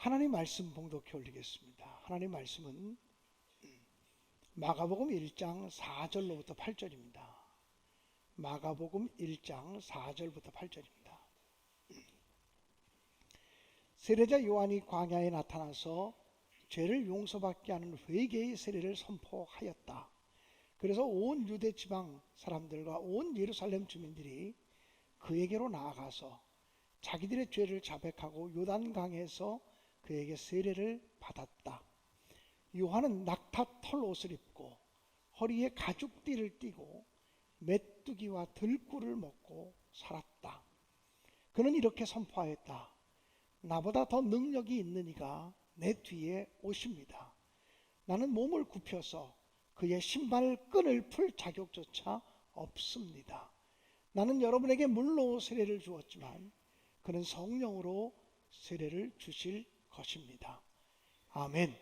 하나님 말씀 봉독해 올리겠습니다. 하나님 말씀은 마가복음 1장 4절로부터 8절입니다. 마가복음 1장 4절부터 8절입니다. 세례자 요한이 광야에 나타나서 죄를 용서받게 하는 회개의 세례를 선포하였다. 그래서 온 유대 지방 사람들과 온 예루살렘 주민들이 그에게로 나아가서 자기들의 죄를 자백하고 요단강에서 그에게 세례를 받았다. 요한은 낙타 털 옷을 입고 허리에 가죽띠를 띠고 메뚜기와 들꿀을 먹고 살았다. 그는 이렇게 선포하였다. 나보다 더 능력이 있는 이가 내 뒤에 오십니다. 나는 몸을 굽혀서 그의 신발 끈을 풀 자격조차 없습니다. 나는 여러분에게 물로 세례를 주었지만 그는 성령으로 세례를 주실 것입니다. 아멘.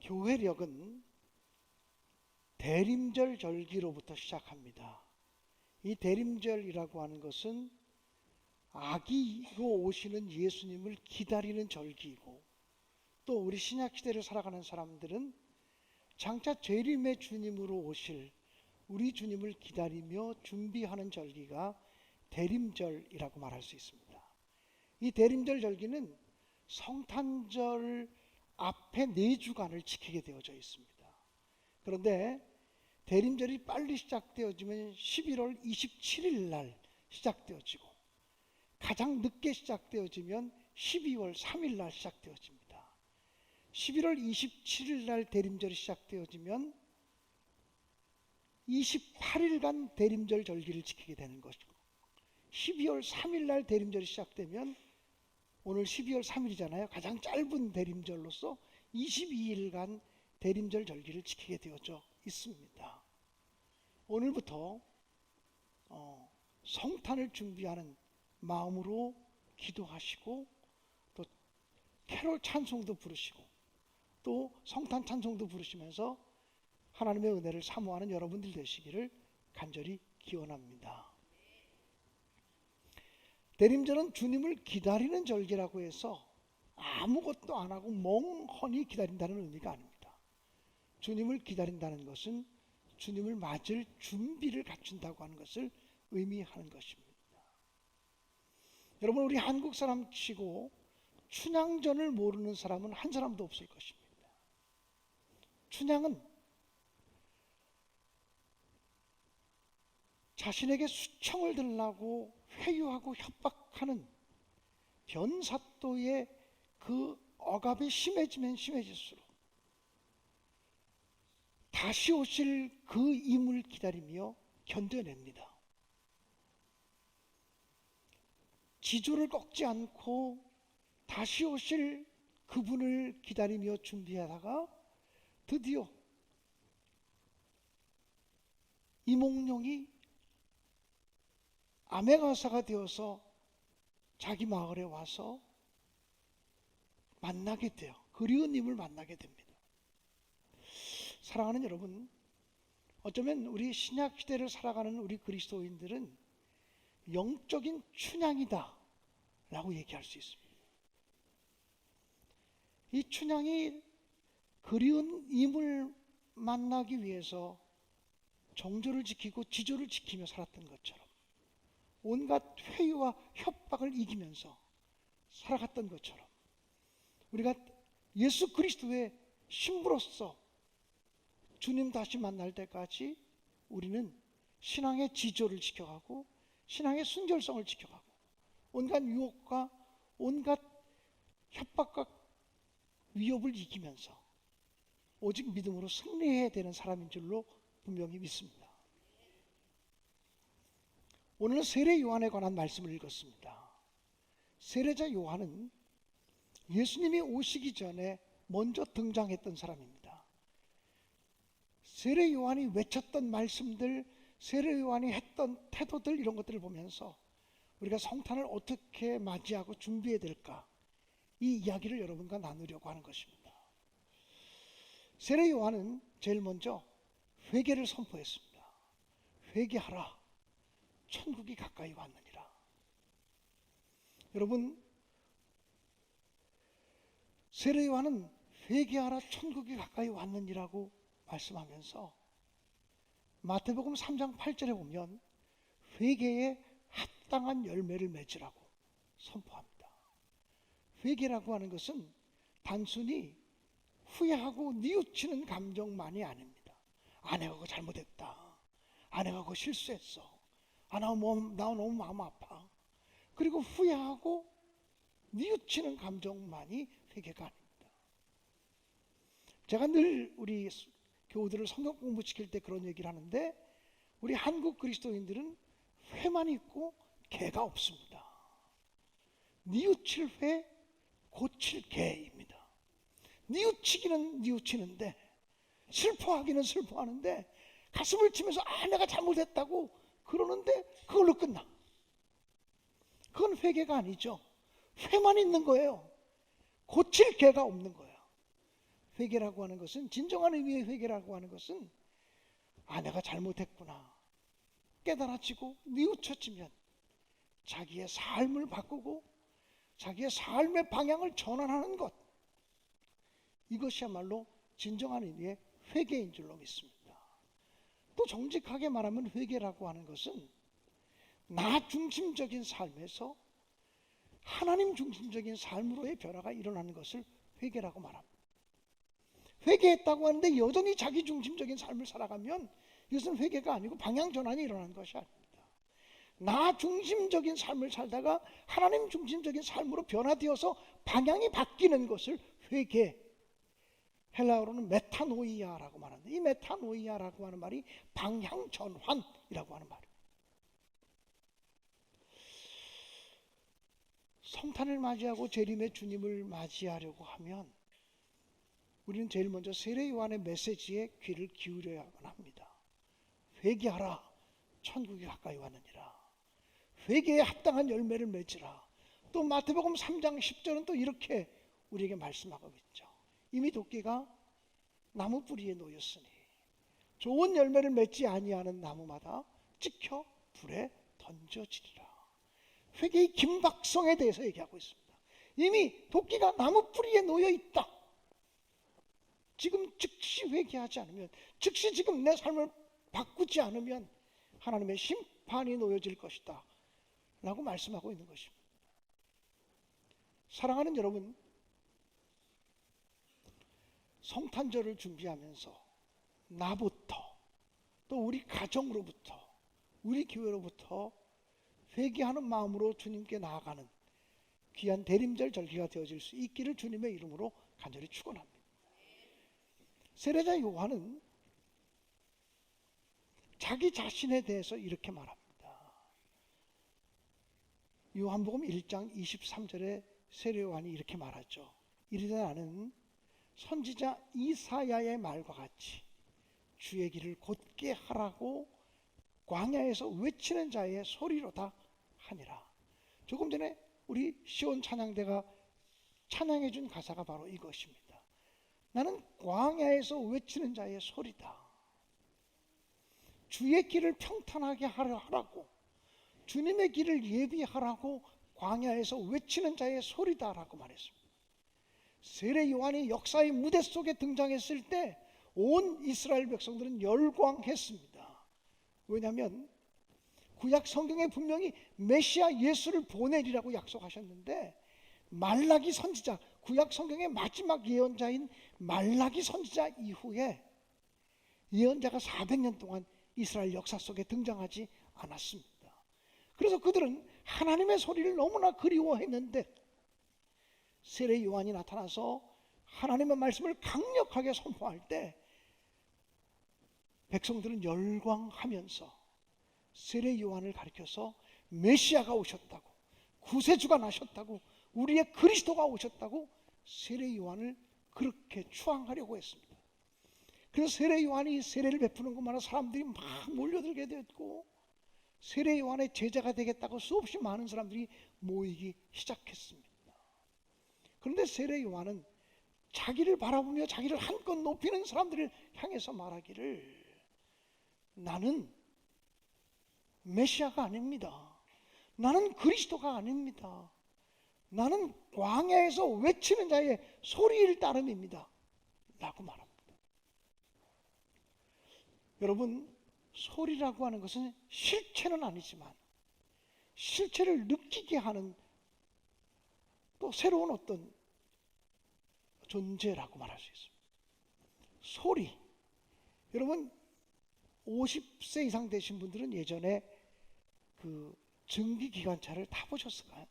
교회력은 대림절 절기로부터 시작합니다. 이 대림절이라고 하는 것은 아기로 오시는 예수님을 기다리는 절기이고, 또 우리 신약시대를 살아가는 사람들은 장차 재림의 주님으로 오실 우리 주님을 기다리며 준비하는 절기가 대림절이라고 말할 수 있습니다. 이 대림절 절기는 성탄절 앞에 4주간을 지키게 되어져 있습니다. 그런데 대림절이 빨리 시작되어지면 11월 27일 날 시작되어지고, 가장 늦게 시작되어지면 12월 3일 날 시작되어집니다. 11월 27일 날 대림절이 시작되어지면 28일간 대림절 절기를 지키게 되는 것이고, 12월 3일 날 대림절이 시작되면 오늘 12월 3일이잖아요. 가장 짧은 대림절로서 22일간 대림절 절기를 지키게 되어져 있습니다. 오늘부터 성탄을 준비하는 마음으로 기도하시고, 또 캐롤 찬송도 부르시고, 또 성탄 찬송도 부르시면서 하나님의 은혜를 사모하는 여러분들 되시기를 간절히 기원합니다. 대림절은 주님을 기다리는 절기라고 해서 아무것도 안 하고 멍하니 기다린다는 의미가 아닙니다. 주님을 기다린다는 것은 주님을 맞을 준비를 갖춘다고 하는 것을 의미하는 것입니다. 여러분, 우리 한국 사람 치고 춘향전을 모르는 사람은 한 사람도 없을 것입니다. 춘향은 자신에게 수청을 들라고 회유하고 협박하는 변사또의 그 억압이 심해지면 심해질수록 다시 오실 그 임을 기다리며 견뎌냅니다. 지조를 꺾지 않고 다시 오실 그분을 기다리며 준비하다가 드디어 이몽룡이 암행어사가 되어서 자기 마을에 와서 만나게 돼요. 그리운 님을 만나게 됩니다. 사랑하는 여러분, 어쩌면 우리 신약시대를 살아가는 우리 그리스도인들은 영적인 춘향이다 라고 얘기할 수 있습니다. 이 춘향이 그리운 임을 만나기 위해서 정조를 지키고 지조를 지키며 살았던 것처럼, 온갖 회유와 협박을 이기면서 살아갔던 것처럼, 우리가 예수 그리스도의 신부로서 주님 다시 만날 때까지 우리는 신앙의 지조를 지켜가고 신앙의 순결성을 지켜가고 온갖 유혹과 온갖 협박과 위협을 이기면서 오직 믿음으로 승리해야 되는 사람인 줄로 분명히 믿습니다. 오늘은 세례 요한에 관한 말씀을 읽었습니다. 세례자 요한은 예수님이 오시기 전에 먼저 등장했던 사람입니다. 세례 요한이 외쳤던 말씀들, 세례 요한이 했던 태도들, 이런 것들을 보면서 우리가 성탄을 어떻게 맞이하고 준비해야 될까, 이 이야기를 여러분과 나누려고 하는 것입니다. 세례 요한은 제일 먼저 회개를 선포했습니다. 회개하라, 천국이 가까이 왔느니라. 여러분, 세례 요한은 회개하라 천국이 가까이 왔느니라고 말씀하면서 마태복음 3장 8절에 보면 회개에 합당한 열매를 맺으라고 선포합니다. 회개라고 하는 것은 단순히 후회하고 뉘우치는 감정만이 아닙니다. 내가 그거 잘못했다. 내가 그거 실수했어. 나 너무 마음 아파. 그리고 후회하고 뉘우치는 감정만이 회개가 아닙니다. 제가 늘 우리 교우들을 성경 공부 시킬 때 그런 얘기를 하는데, 우리 한국 그리스도인들은 회만 있고 개가 없습니다. 뉘우칠 회, 고칠 개입니다. 뉘우치기는 뉘우치는데, 슬퍼하기는 슬퍼하는데, 가슴을 치면서 내가 잘못했다고 그러는데 그걸로 끝나. 그건 회개가 아니죠. 회만 있는 거예요. 고칠 개가 없는 거예요. 회개라고 하는 것은, 진정한 의미의 회개라고 하는 것은 내가 잘못했구나 깨달아지고 뉘우쳐지면 자기의 삶을 바꾸고 자기의 삶의 방향을 전환하는 것, 이것이야말로 진정한 의미의 회개인 줄로 믿습니다. 또 정직하게 말하면 회개라고 하는 것은 나 중심적인 삶에서 하나님 중심적인 삶으로의 변화가 일어나는 것을 회개라고 말합니다. 회개했다고 하는데 여전히 자기 중심적인 삶을 살아가면 이것은 회개가 아니고 방향 전환이 일어나는 것이 아닙니다. 나 중심적인 삶을 살다가 하나님 중심적인 삶으로 변화되어서 방향이 바뀌는 것을 회개, 헬라어로는 메타노이아라고 말하는데, 이 메타노이아라고 하는 말이 방향 전환이라고 하는 말입니다. 성탄을 맞이하고 재림의 주님을 맞이하려고 하면 우리는 제일 먼저 세례 요한의 메시지에 귀를 기울여야만 합니다. 회개하라, 천국이 가까이 왔느니라. 회개에 합당한 열매를 맺으라. 또 마태복음 3장 10절은 또 이렇게 우리에게 말씀하고 있죠. 이미 도끼가 나무 뿌리에 놓였으니 좋은 열매를 맺지 아니하는 나무마다 찍혀 불에 던져지리라. 회개의 긴박성에 대해서 얘기하고 있습니다. 이미 도끼가 나무 뿌리에 놓여 있다. 지금 즉시 회개하지 않으면, 즉시 지금 내 삶을 바꾸지 않으면 하나님의 심판이 놓여질 것이다 라고 말씀하고 있는 것입니다. 사랑하는 여러분, 성탄절을 준비하면서 나부터, 또 우리 가정으로부터, 우리 교회로부터 회개하는 마음으로 주님께 나아가는 귀한 대림절 절기가 되어질 수 있기를 주님의 이름으로 간절히 축원합니다. 세례자 요한은 자기 자신에 대해서 이렇게 말합니다. 요한복음 1장 23절에 세례 요한이 이렇게 말하죠. 이르되 나는 선지자 이사야의 말과 같이 주의 길을 곧게 하라고 광야에서 외치는 자의 소리로다 하니라. 조금 전에 우리 시온 찬양대가 찬양해 준 가사가 바로 이것입니다. 나는 광야에서 외치는 자의 소리다. 주의 길을 평탄하게 하라고, 주님의 길을 예비하라고 광야에서 외치는 자의 소리다라고 말했습니다. 세례 요한이 역사의 무대 속에 등장했을 때 온 이스라엘 백성들은 열광했습니다. 왜냐하면 구약 성경에 분명히 메시아 예수를 보내리라고 약속하셨는데, 말라기 선지자, 구약 성경의 마지막 예언자인 말라기 선지자 이후에 예언자가 400년 동안 이스라엘 역사 속에 등장하지 않았습니다. 그래서 그들은 하나님의 소리를 너무나 그리워했는데, 세례 요한이 나타나서 하나님의 말씀을 강력하게 선포할 때 백성들은 열광하면서 세례 요한을 가리켜서 메시아가 오셨다고, 구세주가 나셨다고, 우리의 그리스도가 오셨다고 세례 요한을 그렇게 추앙하려고 했습니다. 그래서 세례 요한이 세례를 베푸는 것마다 사람들이 막 몰려들게 됐고, 세례 요한의 제자가 되겠다고 수없이 많은 사람들이 모이기 시작했습니다. 그런데 세례 요한은 자기를 바라보며 자기를 한껏 높이는 사람들을 향해서 말하기를, 나는 메시아가 아닙니다. 나는 그리스도가 아닙니다. 나는 광야에서 외치는 자의 소리일 따름입니다 라고 말합니다. 여러분, 소리라고 하는 것은 실체는 아니지만 실체를 느끼게 하는 또 새로운 어떤 존재라고 말할 수 있습니다. 소리. 여러분 50세 이상 되신 분들은 예전에 그 증기기관차를 타보셨을까요?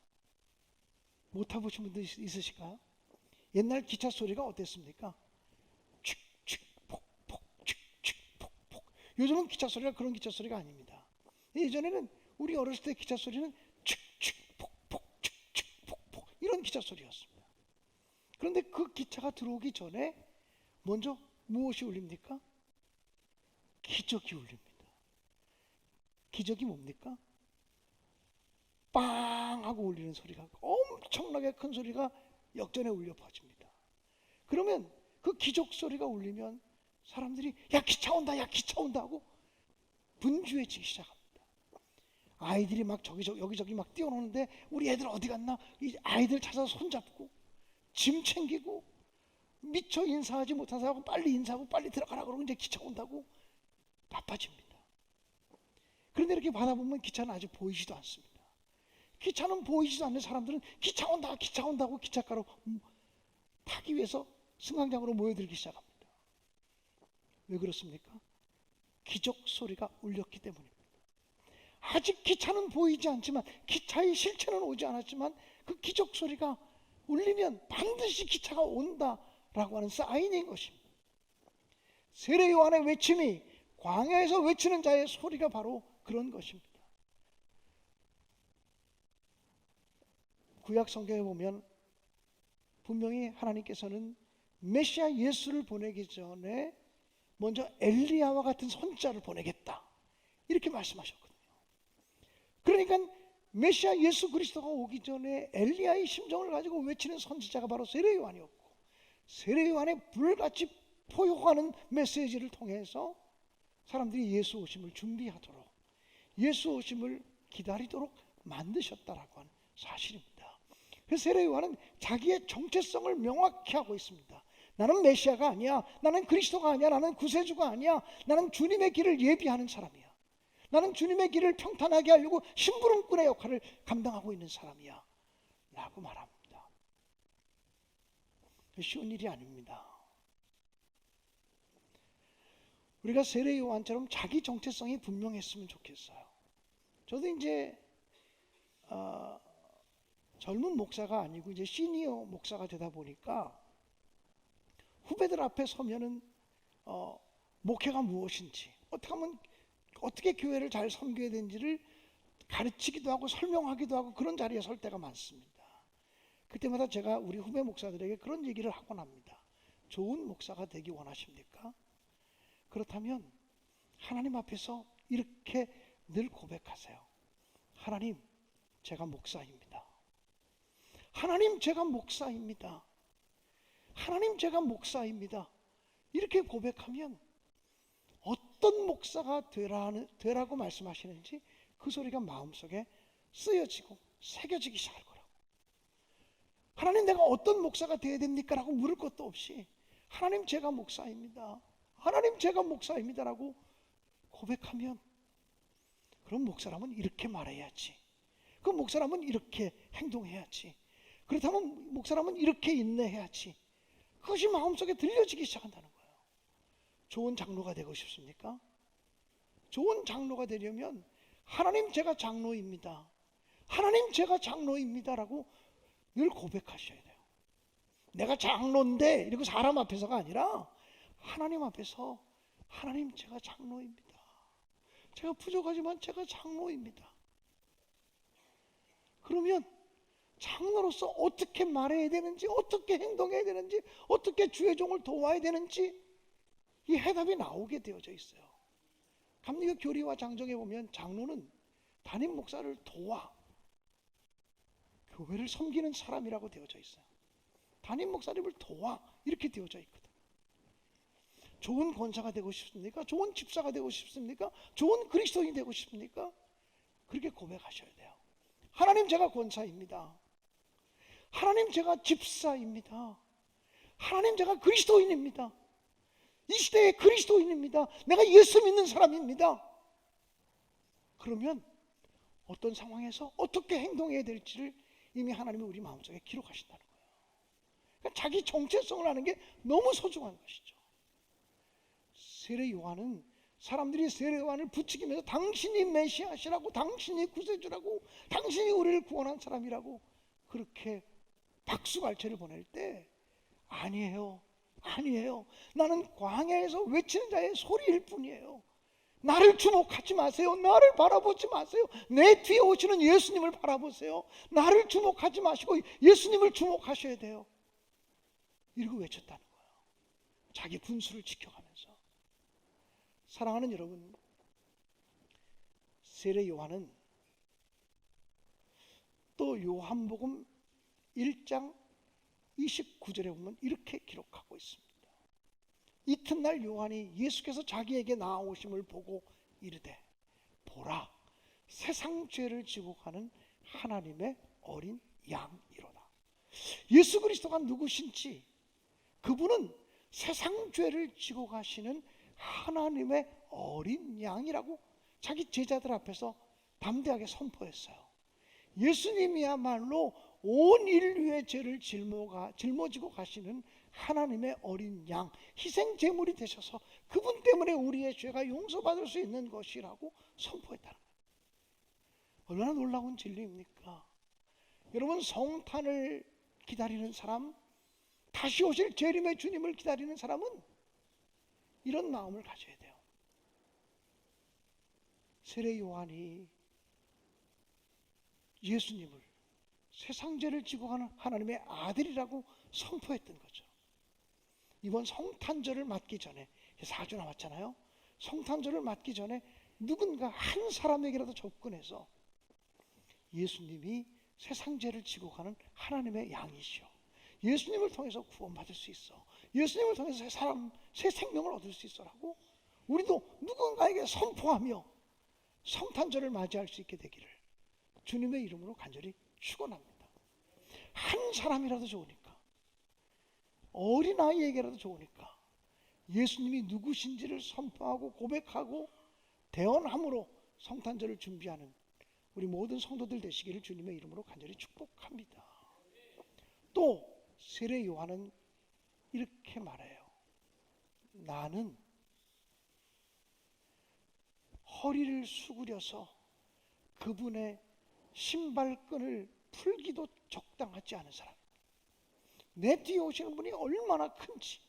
못 타보신 분들 있으실까요? 옛날 기차 소리가 어땠습니까? 칙칙 폭폭 칙칙 폭폭. 요즘은 기차 소리가 그런 기차 소리가 아닙니다. 예전에는 우리 어렸을 때 기차 소리는 칙칙 폭폭 칙칙 폭폭 이런 기차 소리였습니다. 그런데 그 기차가 들어오기 전에 먼저 무엇이 울립니까? 기적이 울립니다. 기적이 뭡니까? 빵 하고 울리는 소리가, 엄청나게 큰 소리가 역전에 울려 퍼집니다. 그러면 그 기적 소리가 울리면 사람들이 야 기차 온다, 야 기차 온다 하고 분주해지기 시작합니다. 아이들이 막 여기저기 막 뛰어노는데 우리 애들 어디 갔나? 이 아이들 찾아서 손잡고 짐 챙기고 미처 인사하지 못한 사람하고 빨리 인사하고 빨리 들어가라 그러고 이제 기차 온다고 바빠집니다. 그런데 이렇게 바라보면 기차는 아직 보이지도 않습니다. 기차는 보이지도 않는 사람들은 기차 온다 기차 온다고 기차가로 타기 위해서 승강장으로 모여들기 시작합니다. 왜 그렇습니까? 기적 소리가 울렸기 때문입니다. 아직 기차는 보이지 않지만, 기차의 실체는 오지 않았지만 그 기적 소리가 울리면 반드시 기차가 온다라고 하는 사인인 것입니다. 세례 요한의 외침이 광야에서 외치는 자의 소리가 바로 그런 것입니다. 구약 성경에 보면 분명히 하나님께서는 메시아 예수를 보내기 전에 먼저 엘리야와 같은 선지자를 보내겠다 이렇게 말씀하셨거든요. 그러니까 메시아 예수 그리스도가 오기 전에 엘리야의 심정을 가지고 외치는 선지자가 바로 세례 요한이었고, 세례 요한의 불같이 포효하는 메시지를 통해서 사람들이 예수 오심을 준비하도록, 예수 오심을 기다리도록 만드셨다라고 하는 사실입니다. 그래서 세례 요한은 자기의 정체성을 명확히 하고 있습니다. 나는 메시아가 아니야, 나는 그리스도가 아니야, 나는 구세주가 아니야, 나는 주님의 길을 예비하는 사람이야, 나는 주님의 길을 평탄하게 하려고 심부름꾼의 역할을 감당하고 있는 사람이야 라고 말합니다. 쉬운 일이 아닙니다. 우리가 세례 요한처럼 자기 정체성이 분명했으면 좋겠어요. 저도 이제 젊은 목사가 아니고 이제 시니어 목사가 되다 보니까 후배들 앞에 서면은 목회가 무엇인지, 어떻게 하면 어떻게 교회를 잘 섬겨야 되는지를 가르치기도 하고 설명하기도 하고 그런 자리에 설 때가 많습니다. 그때마다 제가 우리 후배 목사들에게 그런 얘기를 하곤 합니다. 좋은 목사가 되기 원하십니까? 그렇다면 하나님 앞에서 이렇게 늘 고백하세요. 하나님, 제가 목사입니다. 하나님, 제가 목사입니다. 하나님, 제가 목사입니다. 이렇게 고백하면 어떤 목사가 되라고 말씀하시는지 그 소리가 마음속에 쓰여지고 새겨지기 시작할 거라고. 하나님, 내가 어떤 목사가 되어야 됩니까? 라고 물을 것도 없이 하나님, 제가 목사입니다. 하나님, 제가 목사입니다라고 고백하면, 그럼 목사라면 이렇게 말해야지, 그 목사라면 이렇게 행동해야지, 그렇다면 목사라면 이렇게 인내해야지, 그것이 마음속에 들려지기 시작한다는 거예요. 좋은 장로가 되고 싶습니까? 좋은 장로가 되려면 하나님, 제가 장로입니다, 하나님, 제가 장로입니다라고 늘 고백하셔야 돼요. 내가 장로인데 이러고 사람 앞에서가 아니라 하나님 앞에서, 하나님, 제가 장로입니다. 제가 부족하지만 제가 장로입니다. 그러면 장로로서 어떻게 말해야 되는지, 어떻게 행동해야 되는지, 어떻게 주의 종을 도와야 되는지 이 해답이 나오게 되어져 있어요. 감리교 교리와 장정에 보면 장로는 담임 목사를 도와 교회를 섬기는 사람이라고 되어져 있어요. 담임 목사님을 도와 이렇게 되어져 있거든요. 좋은 권사가 되고 싶습니까? 좋은 집사가 되고 싶습니까? 좋은 그리스도인이 되고 싶습니까? 그렇게 고백하셔야 돼요. 하나님, 제가 권사입니다. 하나님 제가 집사입니다. 하나님 제가 그리스도인입니다. 이 시대의 그리스도인입니다. 내가 예수 믿는 사람입니다. 그러면 어떤 상황에서 어떻게 행동해야 될지를 이미 하나님이 우리 마음속에 기록하신다는 거예요. 그러니까 자기 정체성을 아는 게 너무 소중한 것이죠. 세례 요한은 사람들이 세례 요한을 부추기면서 당신이 메시아시라고, 당신이 구세주라고, 당신이 우리를 구원한 사람이라고 그렇게 박수갈채를 보낼 때 아니에요, 아니에요, 나는 광야에서 외치는 자의 소리일 뿐이에요. 나를 주목하지 마세요. 나를 바라보지 마세요. 내 뒤에 오시는 예수님을 바라보세요. 나를 주목하지 마시고 예수님을 주목하셔야 돼요. 이러고 외쳤다는 거예요. 자기 분수를 지켜가면서. 사랑하는 여러분, 세례 요한은 또 요한복음 1장 29절에 보면 이렇게 기록하고 있습니다. 이튿날 요한이 예수께서 자기에게 나아오심을 보고 이르되 보라, 세상 죄를 지고 가는 하나님의 어린 양이로다. 예수 그리스도가 누구신지, 그분은 세상 죄를 지고 가시는 하나님의 어린 양이라고 자기 제자들 앞에서 담대하게 선포했어요. 예수님이야말로 온 인류의 죄를 짊어지고 가시는 하나님의 어린 양, 희생 제물이 되셔서 그분 때문에 우리의 죄가 용서받을 수 있는 것이라고 선포했다는 거예요. 얼마나 놀라운 진리입니까? 여러분, 성탄을 기다리는 사람, 다시 오실 재림의 주님을 기다리는 사람은 이런 마음을 가져야 돼요. 세례 요한이 예수님을 세상 죄를 지고 가는 하나님의 아들이라고 선포했던 거죠. 이번 성탄절을 맞기 전에, 4주 남았잖아요. 성탄절을 맞기 전에 누군가 한 사람에게라도 접근해서 예수님이 세상 죄를 지고 가는 하나님의 양이시오, 예수님을 통해서 구원받을 수 있어, 예수님을 통해서 새 생명을 얻을 수 있어라고 우리도 누군가에게 선포하며 성탄절을 맞이할 수 있게 되기를 주님의 이름으로 간절히 축원합니다. 한 사람이라도 좋으니까, 어린아이에게라도 좋으니까 예수님이 누구신지를 선포하고 고백하고 대언함으로 성탄절을 준비하는 우리 모든 성도들 되시기를 주님의 이름으로 간절히 축복합니다. 또 세례 요한은 이렇게 말해요. 나는 허리를 수그려서 그분의 신발끈을 풀기도 적당하지 않은 사람, 내 뒤에 오시는 분이 얼마나 큰지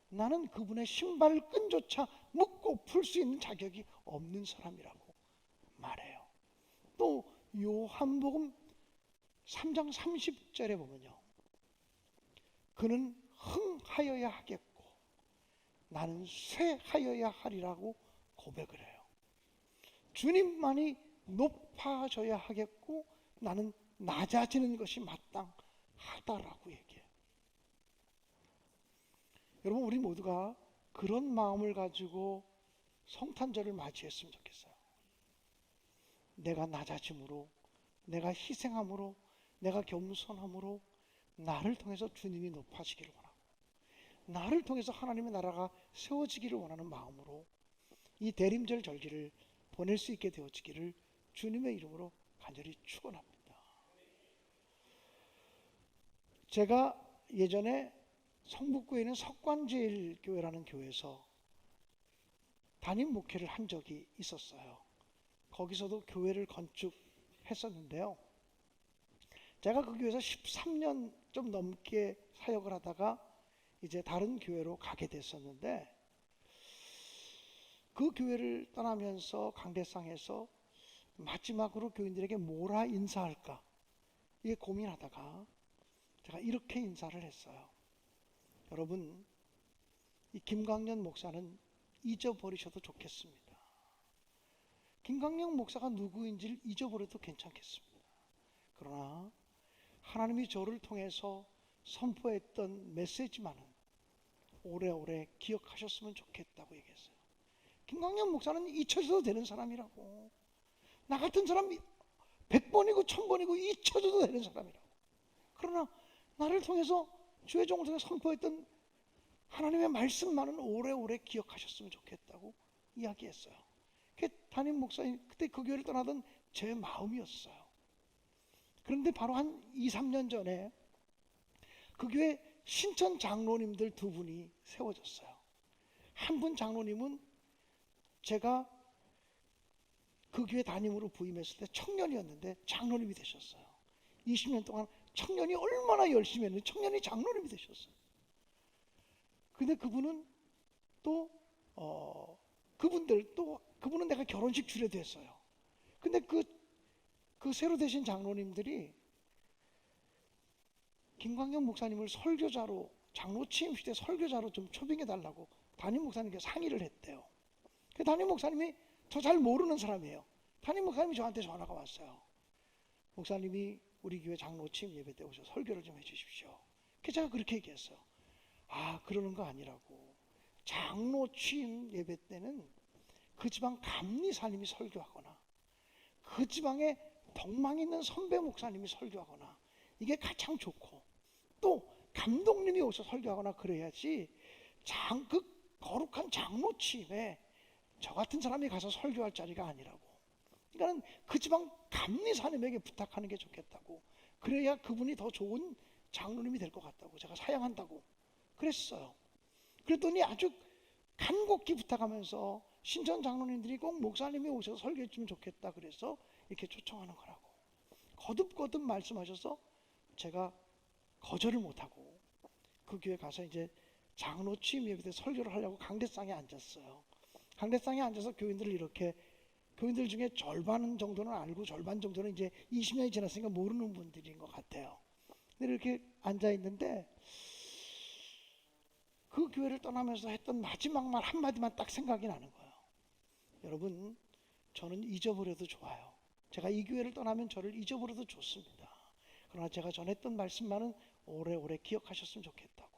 나는 그분의 신발끈조차 묶고 풀 수 있는 자격이 없는 사람이라고 말해요. 또 요한복음 3장 30절에 보면요, 그는 흥하여야 하겠고 나는 쇠하여야 하리라고 고백을 해요. 주님만이 높아져야 하겠고 나는 낮아지는 것이 마땅하다라고 얘기해요. 여러분, 우리 모두가 그런 마음을 가지고 성탄절을 맞이했으면 좋겠어요. 내가 낮아짐으로, 내가 희생함으로, 내가 겸손함으로 나를 통해서 주님이 높아지기를 원하고, 나를 통해서 하나님의 나라가 세워지기를 원하는 마음으로 이 대림절 절기를 보낼 수 있게 되어지기를 주님의 이름으로 간절히 축원합니다. 제가 예전에 성북구에 있는 석관제일교회라는 교회에서 담임 목회를 한 적이 있었어요. 거기서도 교회를 건축했었는데요. 제가 그 교회에서 13년 좀 넘게 사역을 하다가 이제 다른 교회로 가게 됐었는데, 그 교회를 떠나면서 강대상에서 마지막으로 교인들에게 뭐라 인사할까 이게 고민하다가 제가 이렇게 인사를 했어요. 여러분, 이 김광년 목사는 잊어버리셔도 좋겠습니다. 김광년 목사가 누구인지를 잊어버려도 괜찮겠습니다. 그러나 하나님이 저를 통해서 선포했던 메시지만은 오래오래 기억하셨으면 좋겠다고 얘기했어요. 김광년 목사는 잊혀져도 되는 사람이라고, 나 같은 사람 100번이고 1000번이고 잊혀져도 되는 사람이라고. 그러나 나를 통해서 주의 종을 통해 선포했던 하나님의 말씀만은 오래오래 기억하셨으면 좋겠다고 이야기했어요. 그 담임 목사님 그때 그 교회를 떠나던 제 마음이었어요. 그런데 바로 한 2, 3년 전에 그 교회 신천 장로님들 두 분이 세워졌어요. 한 분 장로님은 제가 그 교회 담임으로 부임했을 때 청년이었는데 장로님이 되셨어요. 20년 동안 청년이 얼마나 열심히 했는지 청년이 장로님이 되셨어요. 근데 그분은 또 그분은 내가 결혼식 주례도 했어요. 근데 그 새로 되신 장로님들이 김광현 목사님을 설교자로 장로 취임식 때 설교자로 좀 초빙해 달라고 담임 목사님께 상의를 했대요. 그 담임 목사님이 저 잘 모르는 사람이에요. 담임 목사님이 저한테 전화가 왔어요. 목사님이 우리 교회 장로 취임 예배 때 오셔서 설교를 좀 해주십시오. 그래서 제가 그렇게 얘기했어요. 아, 그러는 거 아니라고. 장로 취임 예배 때는 그 지방 감리사님이 설교하거나 그 지방에 덕망 있는 선배 목사님이 설교하거나 이게 가장 좋고, 또 감독님이 오셔서 설교하거나 그래야지 그 거룩한 장로 취임에 저 같은 사람이 가서 설교할 자리가 아니라고. 그러니까 그 지방 감리사님에게 부탁하는 게 좋겠다고. 그래야 그분이 더 좋은 장로님이 될 것 같다고 제가 사양한다고 그랬어요. 그랬더니 아주 간곡히 부탁하면서 신천 장로님들이 꼭 목사님이 오셔서 설교해 주면 좋겠다 그래서 이렇게 초청하는 거라고 거듭거듭 말씀하셔서 제가 거절을 못하고 그 교회 가서 이제 장로 취임 예배 때 설교를 하려고 강대상에 앉았어요. 강대상에 앉아서 교인들 중에 절반 정도는 알고 절반 정도는 이제 20년이 지났으니까 모르는 분들인 것 같아요. 근데 이렇게 앉아 있는데 그 교회를 떠나면서 했던 마지막 말 한마디만 딱 생각이 나는 거예요. 여러분, 저는 잊어버려도 좋아요. 제가 이 교회를 떠나면 저를 잊어버려도 좋습니다. 그러나 제가 전했던 말씀만은 오래오래 기억하셨으면 좋겠다고.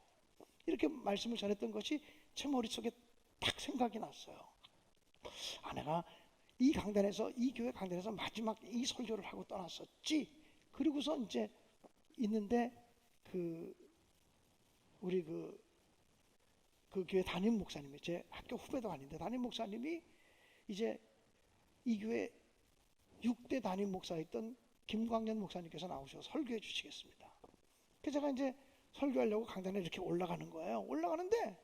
이렇게 말씀을 전했던 것이 제 머릿속에 딱 생각이 났어요. 내가 이 교회 강단에서 마지막 이 설교를 하고 떠났었지. 그리고서 이제 있는데 우리 그 교회 담임 목사님이 제 학교 후배도 아닌데 담임 목사님이 이제 이 교회 6대 담임 목사였던 김광현 목사님께서 나오셔서 설교해 주시겠습니다. 그래서 제가 이제 설교하려고 강단에 이렇게 올라가는 거예요. 올라가는데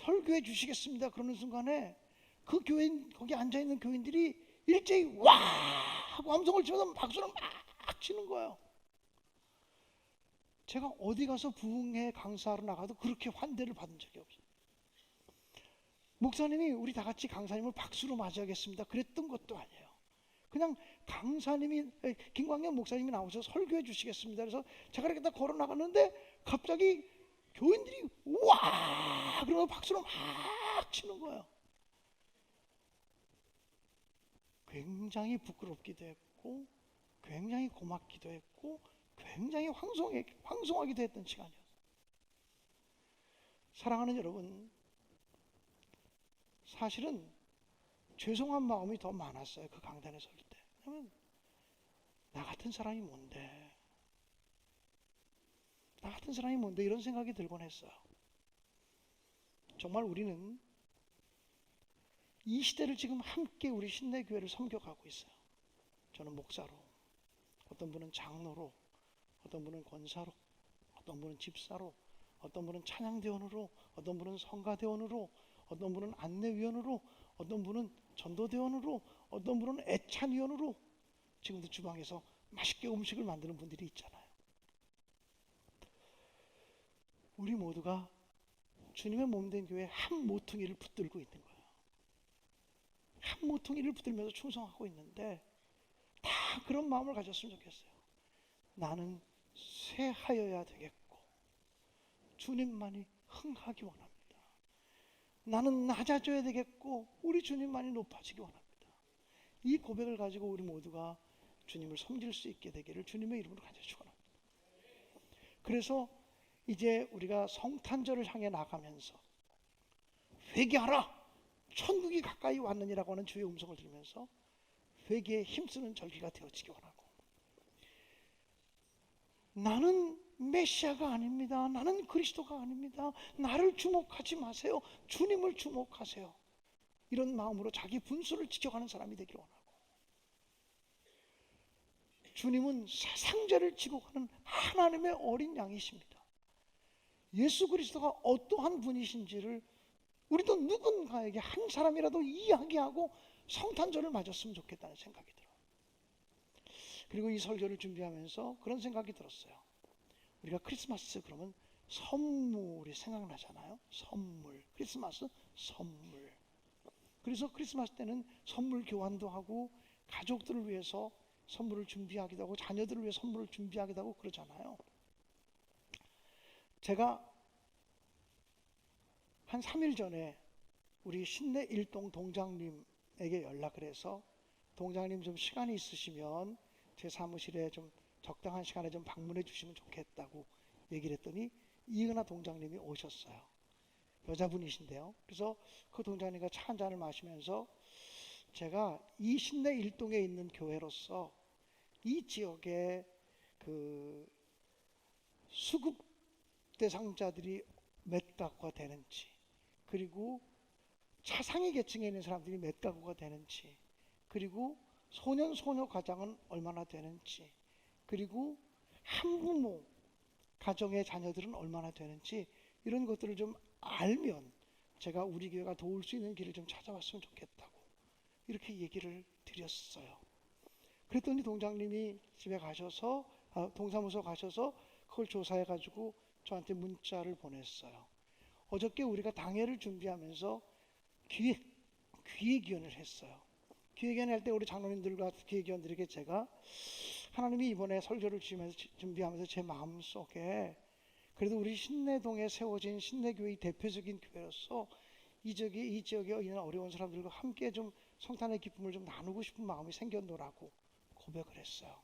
설교해 주시겠습니다 그러는 순간에 그 교인 거기 앉아 있는 교인들이 일제히 와 하고 함성을 치면서 박수를 막 치는 거예요. 제가 어디 가서 부흥회 강사하러 나가도 그렇게 환대를 받은 적이 없어요. 목사님이 우리 다 같이 강사님을 박수로 맞이하겠습니다 그랬던 것도 아니에요. 그냥 김광현 목사님이 나오셔서 설교해 주시겠습니다. 그래서 제가 이렇게 딱 걸어 나갔는데 갑자기 교인들이 와 그러면 박수를 막 치는 거예요. 굉장히 부끄럽기도 했고 굉장히 고맙기도 했고 굉장히 황송하기도 했던 시간이었어요. 사랑하는 여러분, 사실은 죄송한 마음이 더 많았어요. 그 강단에 설 때. 왜냐면 나 같은 사람이 뭔데 이런 생각이 들곤 했어요. 정말 우리는 이 시대를 지금 함께 우리 신내교회를 섬겨가고 있어요. 저는 목사로, 어떤 분은 장로로, 어떤 분은 권사로, 어떤 분은 집사로, 어떤 분은 찬양대원으로, 어떤 분은 성가대원으로, 어떤 분은 안내위원으로, 어떤 분은 전도대원으로, 어떤 분은 애찬위원으로 지금도 주방에서 맛있게 음식을 만드는 분들이 있잖아요. 우리 모두가 주님의 몸된 교회 한 모퉁이를 붙들고 있는 거예요. 한 모퉁이를 붙들면서 충성하고 있는데 다 그런 마음을 가졌으면 좋겠어요. 나는 쇠하여야 되겠고 주님만이 흥하기 원합니다. 나는 낮아져야 되겠고 우리 주님만이 높아지기 원합니다. 이 고백을 가지고 우리 모두가 주님을 섬길 수 있게 되기를 주님의 이름으로 간절히 축원합니다. 그래서 이제 우리가 성탄절을 향해 나가면서 회개하라 천국이 가까이 왔느니라고 하는 주의 음성을 들으면서 회개에 힘쓰는 절기가 되어지기 원하고, 나는 메시아가 아닙니다. 나는 그리스도가 아닙니다. 나를 주목하지 마세요. 주님을 주목하세요. 이런 마음으로 자기 분수를 지켜가는 사람이 되기를 원하고, 주님은 세상죄를 지고 가는 하나님의 어린 양이십니다. 예수 그리스도가 어떠한 분이신지를 우리도 누군가에게 한 사람이라도 이야기하고 성탄절을 맞았으면 좋겠다는 생각이 들어요. 그리고 이 설교를 준비하면서 그런 생각이 들었어요. 우리가 크리스마스 그러면 선물이 생각나잖아요. 선물, 크리스마스 선물. 그래서 크리스마스 때는 선물 교환도 하고 가족들을 위해서 선물을 준비하기도 하고 자녀들을 위해 선물을 준비하기도 하고 그러잖아요. 제가 한 3일 전에 우리 신내 일동 동장님에게 연락을 해서, 동장님 좀 시간이 있으시면 제 사무실에 좀 적당한 시간에 좀 방문해 주시면 좋겠다고 얘기를 했더니 이은하 동장님이 오셨어요. 여자분이신데요. 그래서 그 동장님과 차 한 잔을 마시면서 제가 이 신내 일동에 있는 교회로서 이 지역의 그 수급 대상자들이 몇 가구가 되는지, 그리고 차상위 계층에 있는 사람들이 몇 가구가 되는지, 그리고 소년 소녀 가장은 얼마나 되는지, 그리고 한부모 가정의 자녀들은 얼마나 되는지, 이런 것들을 좀 알면 제가 우리 교회가 도울 수 있는 길을 좀 찾아왔으면 좋겠다고 이렇게 얘기를 드렸어요. 그랬더니 동장님이 집에 가셔서 동사무소 가셔서 그걸 조사해 가지고 저한테 문자를 보냈어요. 어저께 우리가 당회를 준비하면서 기획위원을 했어요. 기획위원 할 때 우리 장로님들과 기획위원들에게 제가 하나님이 이번에 설교를 준비하면서 제 마음속에 그래도 우리 신내동에 세워진 신내교회의 대표적인 교회로서 이 지역에 있는 어려운 사람들과 함께 좀 성탄의 기쁨을 좀 나누고 싶은 마음이 생겼노라고 고백을 했어요.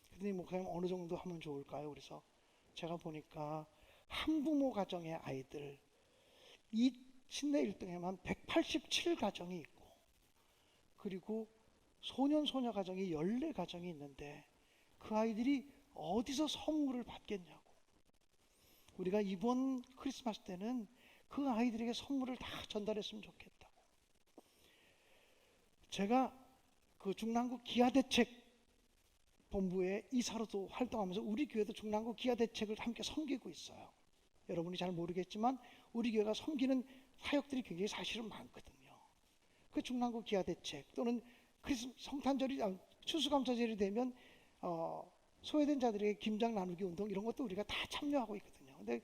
그랬더니 목사님 어느 정도 하면 좋을까요? 그래서 제가 보니까 한부모 가정의 아이들, 이 신내 1등에만 187가정이 있고, 그리고 소년 소녀 가정이 14가정이 있는데 그 아이들이 어디서 선물을 받겠냐고. 우리가 이번 크리스마스 때는 그 아이들에게 선물을 다 전달했으면 좋겠다고. 제가 그 중랑구 기아대책 본부의 이사로도 활동하면서 우리 교회도 중랑구 기아대책을 함께 섬기고 있어요. 여러분이 잘 모르겠지만 우리 교회가 섬기는 사역들이 굉장히 사실은 많거든요. 그 중랑구 기아대책 또는 성탄절이 추수감사절이 되면 소외된 자들에게 김장 나누기 운동 이런 것도 우리가 다 참여하고 있거든요. 근데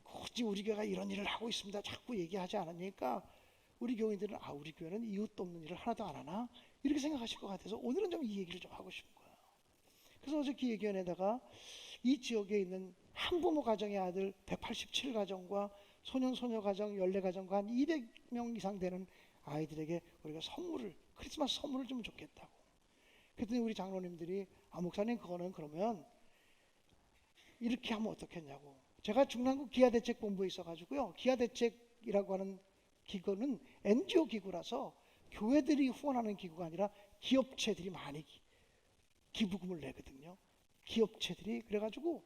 굳이 우리 교회가 이런 일을 하고 있습니다 자꾸 얘기하지 않으니까 우리 교인들은 우리 교회는 이웃 돕는 일을 하나도 안 하나 이렇게 생각하실 것 같아서 오늘은 좀 이 얘기를 좀 하고 싶은 거예요. 그래서 어제 기획위원회에다가 이 지역에 있는 한부모 가정의 아들 187가정과 소년 소녀 가정 14가정과 한 200명 이상 되는 아이들에게 우리가 크리스마스 선물을 주면 좋겠다고. 그랬더니 우리 장로님들이 목사님 그거는 그러면 이렇게 하면 어떻겠냐고. 제가 중랑구 기아대책본부에 있어가지고요, 기아대책이라고 하는 기구는 NGO 기구라서 교회들이 후원하는 기구가 아니라 기업체들이 많이 기부금을 내거든요. 기업체들이. 그래가지고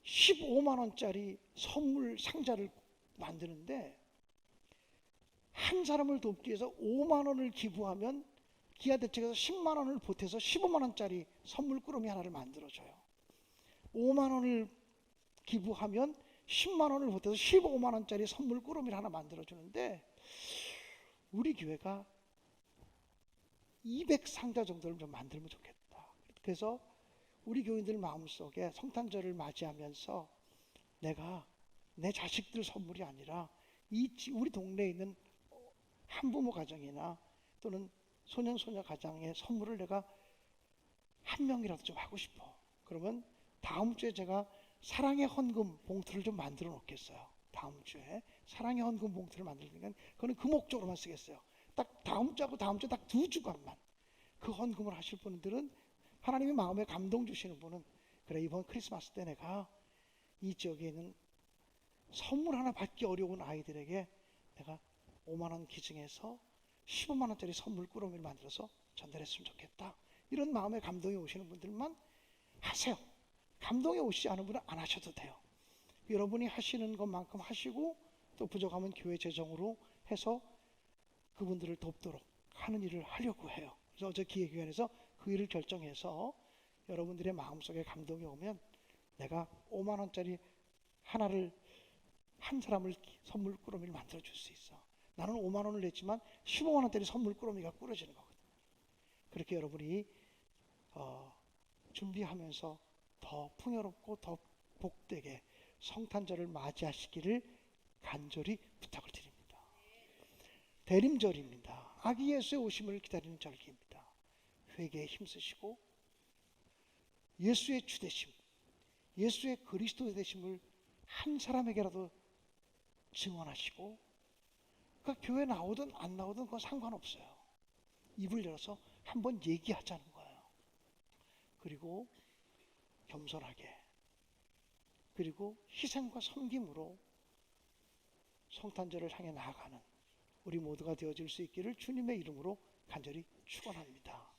15만 원짜리 선물 상자를 만드는데 한 사람을 돕기 위해서 5만 원을 기부하면 기아대책에서 10만 원을 보태서 15만 원짜리 선물 꾸러미 하나를 만들어줘요. 5만 원을 기부하면 10만 원을 보태서 15만 원짜리 선물 꾸러미를 하나 만들어주는데 우리 교회가 200상자 정도를 좀 만들면 좋겠다. 그래서 우리 교인들 마음속에 성탄절을 맞이하면서 내가 내 자식들 선물이 아니라 우리 동네에 있는 한부모 가정이나 또는 소년 소녀 가정의 선물을 내가 한 명이라도 좀 하고 싶어. 그러면 다음 주에 제가 사랑의 헌금 봉투를 좀 만들어 놓겠어요. 다음 주에 사랑의 헌금 봉투를 만들니까 그거는 그 목적으로만 쓰겠어요. 딱 다음 주하고 다음 주 딱 2주간만 그 헌금을 하실 분들은 하나님이 마음에 감동 주시는 분은 그래 이번 크리스마스 때 내가 이 지역에 있는 선물 하나 받기 어려운 아이들에게 내가 5만 원 기증해서 15만 원짜리 선물 꾸러미를 만들어서 전달했으면 좋겠다. 이런 마음의 감동이 오시는 분들만 하세요. 감동이 오시지 않은 분은 안 하셔도 돼요. 여러분이 하시는 것만큼 하시고 또 부족하면 교회 재정으로 해서 그분들을 돕도록 하는 일을 하려고 해요. 그래서 어제 기획위원회에서 그 일을 결정해서 여러분들의 마음속에 감동이 오면 내가 5만 원짜리 하나를 한 사람을 선물 꾸러미를 만들어 줄 수 있어. 나는 5만 원을 냈지만 15만 원짜리 선물 꾸러미가 꾸려지는 거거든요. 그렇게 여러분이 준비하면서 더 풍요롭고 더 복되게 성탄절을 맞이하시기를 간절히 부탁을 드립니다. 대림절입니다. 아기 예수의 오심을 기다리는 절기입니다. 회개에 힘쓰시고 예수의 주되심, 예수의 그리스도의 되심을 한 사람에게라도 증언하시고, 그러니까 교회 나오든 안 나오든 그건 상관없어요. 입을 열어서 한번 얘기하자는 거예요. 그리고 겸손하게, 그리고 희생과 섬김으로 성탄절을 향해 나아가는 우리 모두가 되어질 수 있기를 주님의 이름으로 간절히 축원합니다.